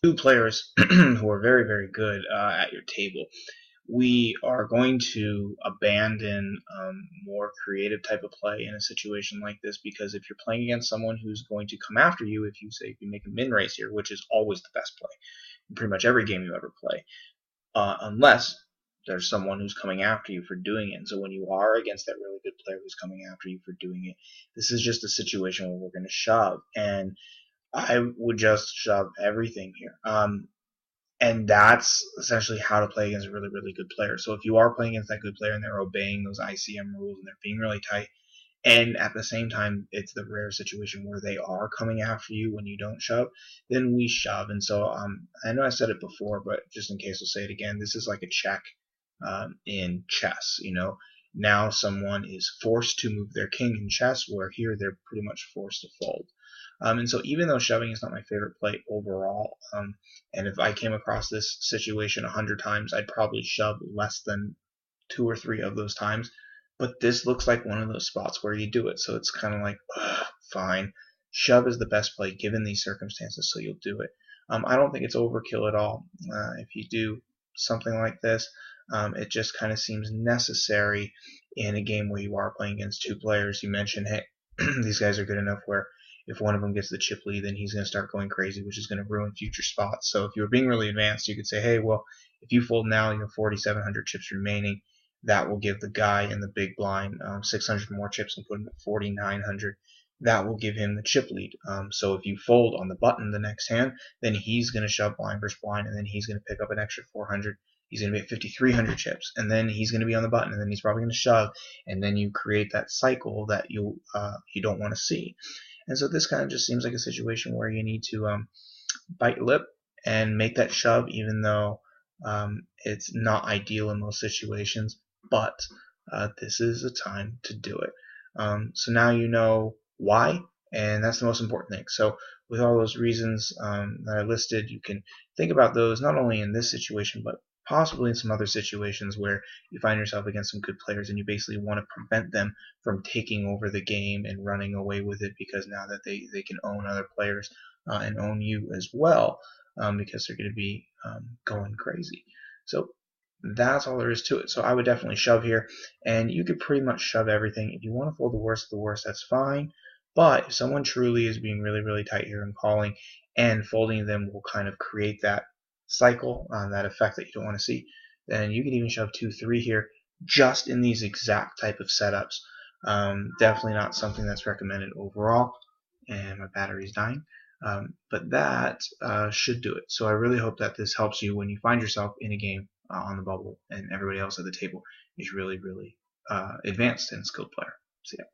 two players who are very, very good at your table, we are going to abandon more creative type of play in a situation like this, because if you're playing against someone who's going to come after you, if you make a min race here, which is always the best play in pretty much every game you ever play, unless there's someone who's coming after you for doing it. And so when you are against that really good player who's coming after you for doing it, this is just a situation where we're going to shove, and I would just shove everything here. And that's essentially how to play against a really, really good player. So if you are playing against that good player and they're obeying those ICM rules and they're being really tight, and at the same time it's the rare situation where they are coming after you when you don't shove, then we shove. And so I know I said it before, but just in case I'll say it again, this is like a check in chess. Now someone is forced to move their king in chess, where here they're pretty much forced to fold. And so even though shoving is not my favorite play overall, and if I came across this situation 100 times, I'd probably shove less than 2 or 3 of those times. But this looks like one of those spots where you do it. So it's kind of like, fine. Shove is the best play given these circumstances, so you'll do it. I don't think it's overkill at all. If you do something like this, it just kind of seems necessary in a game where you are playing against two players. You mentioned, hey, these guys are good enough where if one of them gets the chip lead, then he's going to start going crazy, which is going to ruin future spots. So if you were being really advanced, you could say, hey, well, if you fold now, you have 4,700 chips remaining. That will give the guy in the big blind 600 more chips and put him at 4,900. That will give him the chip lead. So if you fold on the button the next hand, then he's going to shove blind versus blind, and then he's going to pick up an extra 400. He's going to be at 5,300 chips, and then he's going to be on the button, and then he's probably going to shove, and then you create that cycle that you don't want to see. And so this kind of just seems like a situation where you need to bite lip and make that shove, even though it's not ideal in most situations. But this is the time to do it. So now you know why, and that's the most important thing. So with all those reasons that I listed, you can think about those not only in this situation, but possibly in some other situations where you find yourself against some good players and you basically want to prevent them from taking over the game and running away with it, because now that they can own other players and own you as well, because they're going to be going crazy. So that's all there is to it. So I would definitely shove here, and you could pretty much shove everything. If you want to fold the worst of the worst, that's fine. But if someone truly is being really, really tight here and calling, and folding them will kind of create that cycle, that effect that you don't want to see, then you can even shove 2-3 here just in these exact type of setups. Definitely not something that's recommended overall, and my battery's dying. But that should do it. So I really hope that this helps you when you find yourself in a game on the bubble and everybody else at the table is really, really advanced and skilled player. See ya.